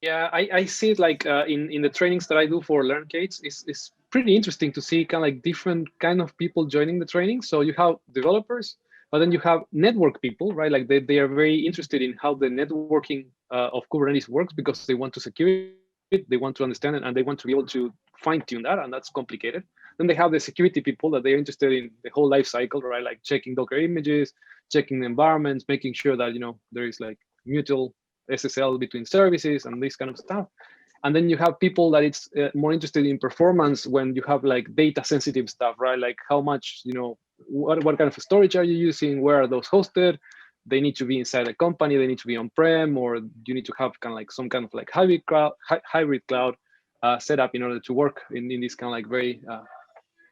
Yeah, I see it like in the trainings that I do for LearnCates. It's pretty interesting to see kind of like different kind of people joining the training. So you have developers, but then you have network people, right? Like they are very interested in how the networking of Kubernetes works, because they want to secure it, they want to understand it, and they want to be able to fine tune that, and that's complicated. Then they have the security people that they're interested in the whole life cycle, right? Like checking Docker images, checking the environments, making sure that there is like mutual SSL between services and this kind of stuff. And then you have people that it's more interested in performance when you have like data sensitive stuff, right? Like how much, what kind of storage are you using? Where are those hosted? They need to be inside a company. They need to be on-prem, or you need to have kind of like some kind of like hybrid cloud set up in order to work in these kind of like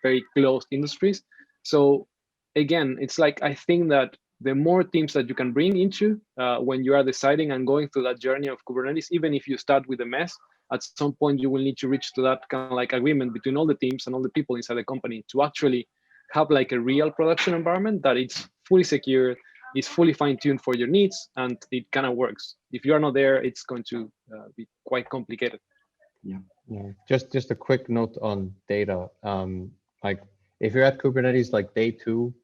very closed industries. So again, it's like, I think that the more teams that you can bring into when you are deciding and going through that journey of Kubernetes, even if you start with a mess, at some point you will need to reach to that kind of like agreement between all the teams and all the people inside the company to actually have like a real production environment that it's fully secure, is fully fine-tuned for your needs, and it kind of works. If you are not there, it's going to be quite complicated. Yeah. Just a quick note on data. Like if you're at Kubernetes like day 2,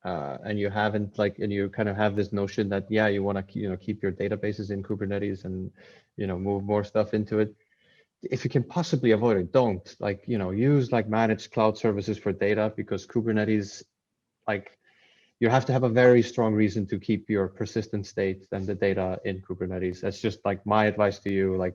and you haven't and you kind of have this notion that, yeah, you want to, keep your databases in Kubernetes and, move more stuff into it. If you can possibly avoid it, don't use managed cloud services for data, because Kubernetes, you have to have a very strong reason to keep your persistent state and the data in Kubernetes. That's just my advice to you,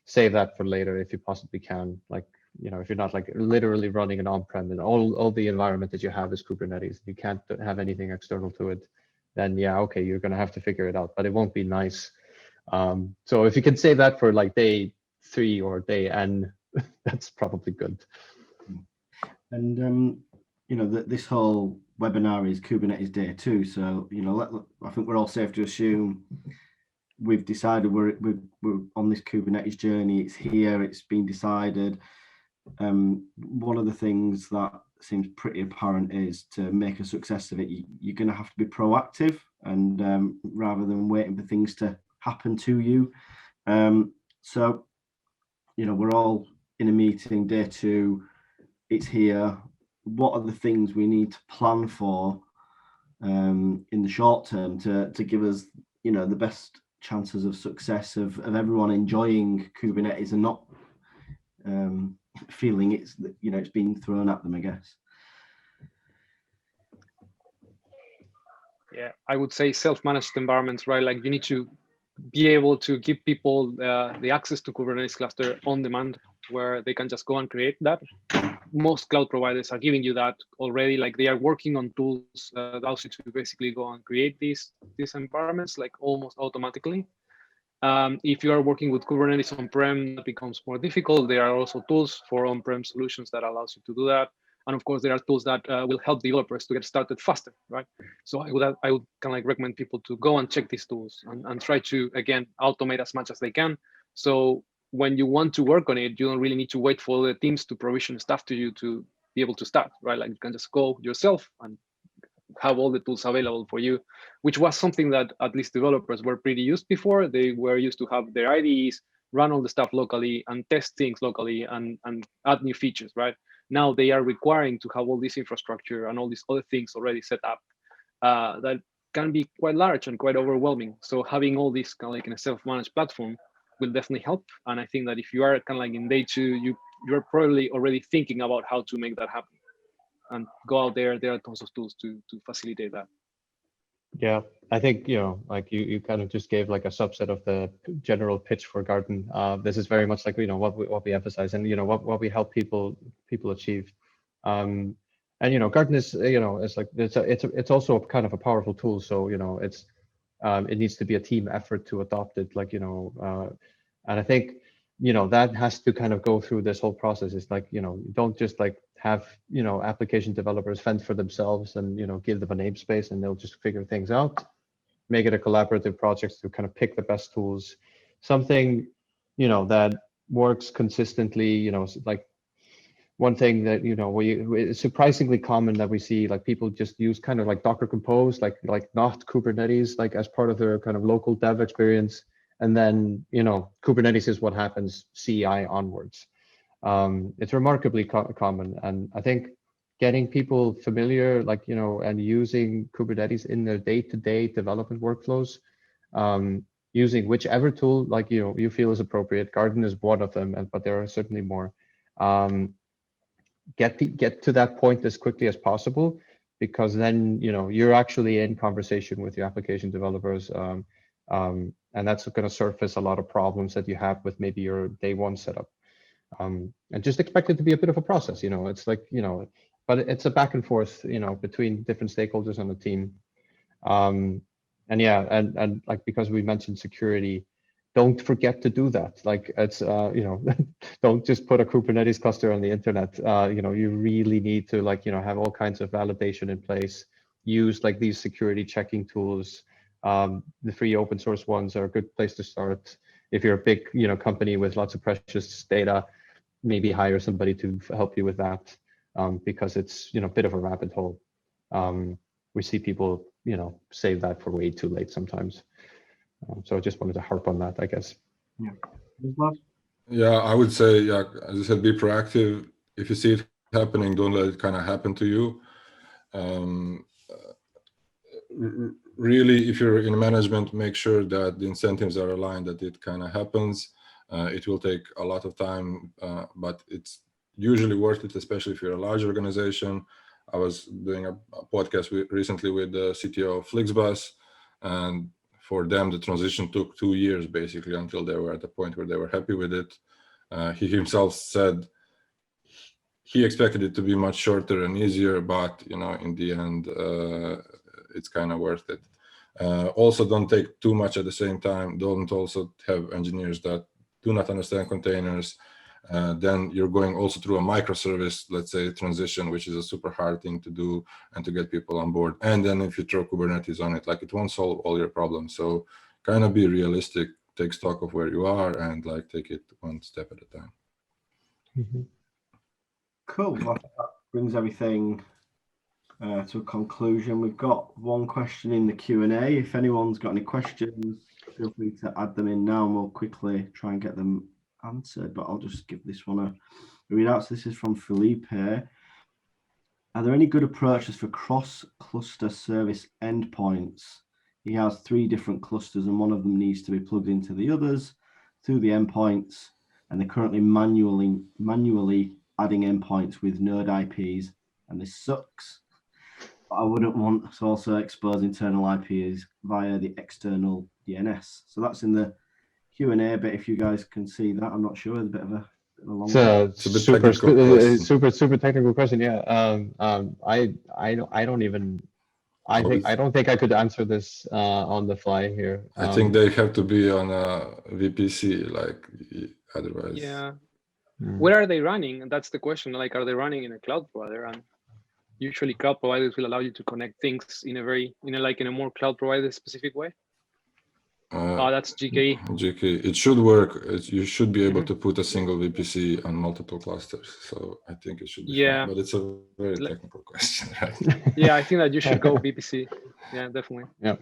save that for later if you possibly can. If you're not literally running an on-prem and all the environment that you have is Kubernetes, you can't have anything external to it, then yeah, okay, you're going to have to figure it out, but it won't be nice. So if you can save that for day 3 or day N, that's probably good. And this whole webinar is Kubernetes Day 2, so I think we're all safe to assume we've decided we're on this Kubernetes journey. It's here, it's been decided. One of the things that seems pretty apparent is to make a success of it, you're going to have to be proactive, and rather than waiting for things to happen to you. So we're all in a meeting, day 2, it's here. What are the things we need to plan for in the short term to give us the best chances of success of everyone enjoying Kubernetes and not feeling it's been thrown at them, I guess? Yeah, I would say self-managed environments, right? You need to be able to give people the access to Kubernetes cluster on demand, where they can just go and create that. Most cloud providers are giving you that already. They are working on tools that allows you to basically go and create these environments almost automatically. If you are working with Kubernetes on-prem, that becomes more difficult. There are also tools for on-prem solutions that allows you to do that. And of course, there are tools that will help developers to get started faster, right? So I would kind of recommend people to go and check these tools and try to, again, automate as much as they can. So when you want to work on it, you don't really need to wait for the teams to provision stuff to you to be able to start, right? You can just go yourself and have all the tools available for you, which was something that at least developers were pretty used before. They were used to have their IDEs, run all the stuff locally and test things locally and add new features, right? Now they are requiring to have all this infrastructure and all these other things already set up that can be quite large and quite overwhelming. So having all this kind of in a self-managed platform will definitely help. And I think that if you are kind of in day 2, you're probably already thinking about how to make that happen. And go out there. There are tons of tools to facilitate that. Yeah, I think you kind of just gave a subset of the general pitch for Garden. This is very much what we emphasize and what we help people achieve. And Garden is it's also a kind of a powerful tool. So it's it needs to be a team effort to adopt it. And I think that has to kind of go through this whole process. It's don't just have application developers fend for themselves and give them a namespace and they'll just figure things out. Make it a collaborative project to kind of pick the best tools, something that works consistently. One thing that it's surprisingly common that we see people just use kind of Docker Compose, not Kubernetes, as part of their kind of local dev experience. And then, Kubernetes is what happens CI onwards. It's remarkably common. And I think getting people familiar, and using Kubernetes in their day-to-day development workflows, using whichever tool, you feel is appropriate. Garden is one of them, but there are certainly more. Get to that point as quickly as possible, because then, you're actually in conversation with your application developers. And that's going to surface a lot of problems that you have with maybe your day 1 setup. And just expect it to be a bit of a process, it's but it's a back and forth, between different stakeholders on the team. And yeah, and because we mentioned security, don't forget to do that. It's, don't just put a Kubernetes cluster on the internet. You really need to have all kinds of validation in place. Use these security checking tools. The free open source ones are a good place to start. If you're a big company with lots of precious data, maybe hire somebody to help you with that, because it's a bit of a rabbit hole. We see people save that for way too late sometimes. So I just wanted to harp on that, I guess. Yeah. Yeah, I would say, yeah, as I said, be proactive. If you see it happening, don't let it kind of happen to you. Really, if you're in management, make sure that the incentives are aligned, that it kind of happens. It will take a lot of time, but it's usually worth it, especially if you're a large organization. I was doing a podcast recently with the CTO of Flixbus, and for them, the transition took 2 years basically until they were at the point where they were happy with it. He himself said he expected it to be much shorter and easier, but in the end, it's kind of worth it. Also, don't take too much at the same time. Don't also have engineers that do not understand containers. Then you're going also through a microservice, let's say, transition, which is a super hard thing to do and to get people on board. And then if you throw Kubernetes on it, like, it won't solve all your problems. So kind of be realistic, take stock of where you are, and like take it one step at a time. Mm-hmm. Cool. Well, that brings everything to a conclusion. We've got one question in the Q&A. If anyone's got any questions, feel free to add them in now and we'll quickly try and get them answered, but I'll just give this one a read out. So this is from Philippe here. Are there any good approaches for cross-cluster service endpoints? He has 3 different clusters and one of them needs to be plugged into the others through the endpoints, and they're currently manually adding endpoints with node IPs, and this sucks. But I wouldn't want to also expose internal IPs via the external DNS. So that's in the Q&A bit. If you guys can see that, I'm not sure. It's a bit of a long one. It's a bit super technical question. Yeah. I don't think I could answer this on the fly here. I think they have to be on a VPC, like, otherwise. Yeah. Where are they running? And that's the question. Like, are they running in a cloud provider? And usually cloud providers will allow you to connect things in a more cloud provider specific way. That's GKE. GKE. It should work. You should be able to put a single VPC on multiple clusters. So I think it should be fine. But it's a very technical question, right? Yeah, I think that you should go VPC. Yeah, definitely. Yeah.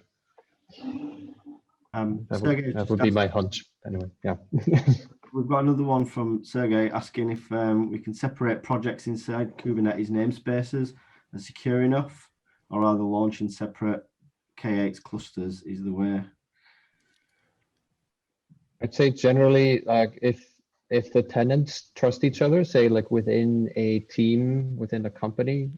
That would be my hunch. Anyway, yeah. We've got another one from Sergey asking if we can separate projects inside Kubernetes namespaces and secure enough, or rather launching separate K8 clusters is the way. I'd say generally, like, if the tenants trust each other, say like within a team, within a company,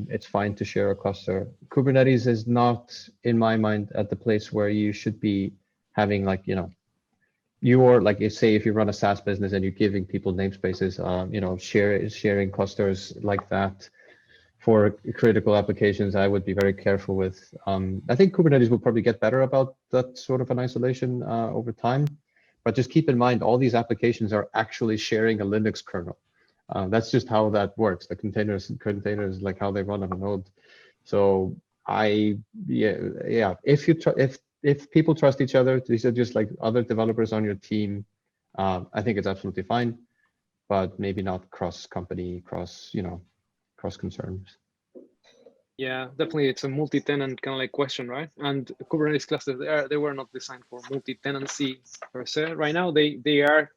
it's fine to share a cluster. Kubernetes is not, in my mind, at the place where you should be having, like, you're like, say if you run a SaaS business and you're giving people namespaces, sharing clusters like that for critical applications, I would be very careful with. I think Kubernetes will probably get better about that sort of an isolation over time. But just keep in mind, all these applications are actually sharing a Linux kernel. That's just how that works. The containers, like how they run on a node. So if people trust each other, these are just like other developers on your team. I think it's absolutely fine, but maybe not cross-company, cross concerns. Yeah, definitely. It's a multi-tenant kind of like question, right? And Kubernetes clusters, they were not designed for multi-tenancy per se. Right now, they are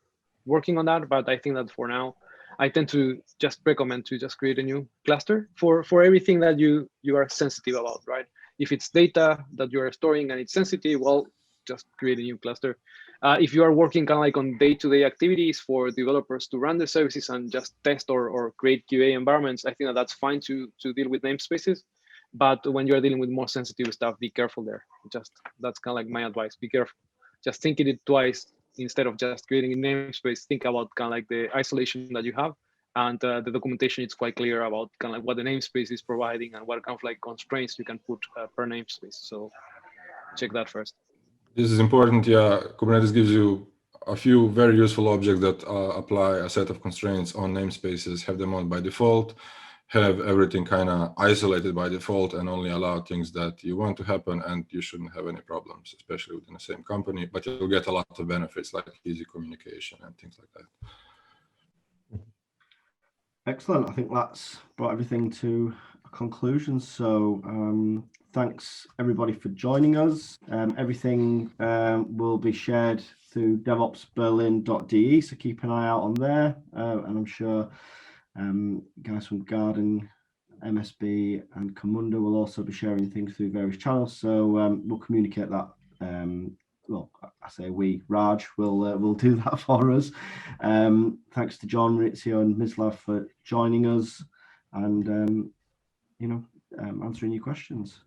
working on that, but I think that for now, I tend to just recommend to just create a new cluster for everything that you are sensitive about, right? If it's data that you are storing and it's sensitive, well, just create a new cluster. If you are working kind of like on day-to-day activities for developers to run the services and just test or create QA environments, I think that that's fine to deal with namespaces. But when you are dealing with more sensitive stuff, be careful there. That's kind of like my advice. Be careful. Just thinking it twice instead of just creating a namespace. Think about kind of like the isolation that you have, and the documentation is quite clear about kind of like what the namespace is providing and what kind of like constraints you can put per namespace. So check that first. This is important. Yeah, Kubernetes gives you a few very useful objects that apply a set of constraints on namespaces, have them on by default, have everything kind of isolated by default, and only allow things that you want to happen, and you shouldn't have any problems, especially within the same company, but you'll get a lot of benefits like easy communication and things like that. Excellent. I think that's brought everything to a conclusion. So thanks everybody for joining us. Everything will be shared through devopsberlin.de, so keep an eye out on there. And I'm sure guys from Garden MSB and Camunda will also be sharing things through various channels. So we'll communicate that. Well, I say we, Raj will do that for us. Thanks to Jon, Maurizio, and Mislav for joining us and answering your questions.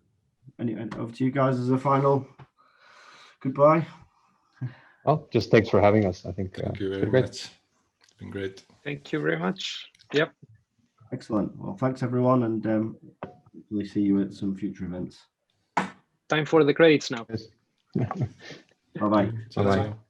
Anyway, over to you guys as a final goodbye. Oh, just thanks for having us. I think Thank you very great. much. It's been great. Thank you very much. Yep. Excellent. Well, thanks everyone, and we'll see you at some future events. Time for the credits now. Yes. Bye bye. Ciao, Bye-bye. ciao.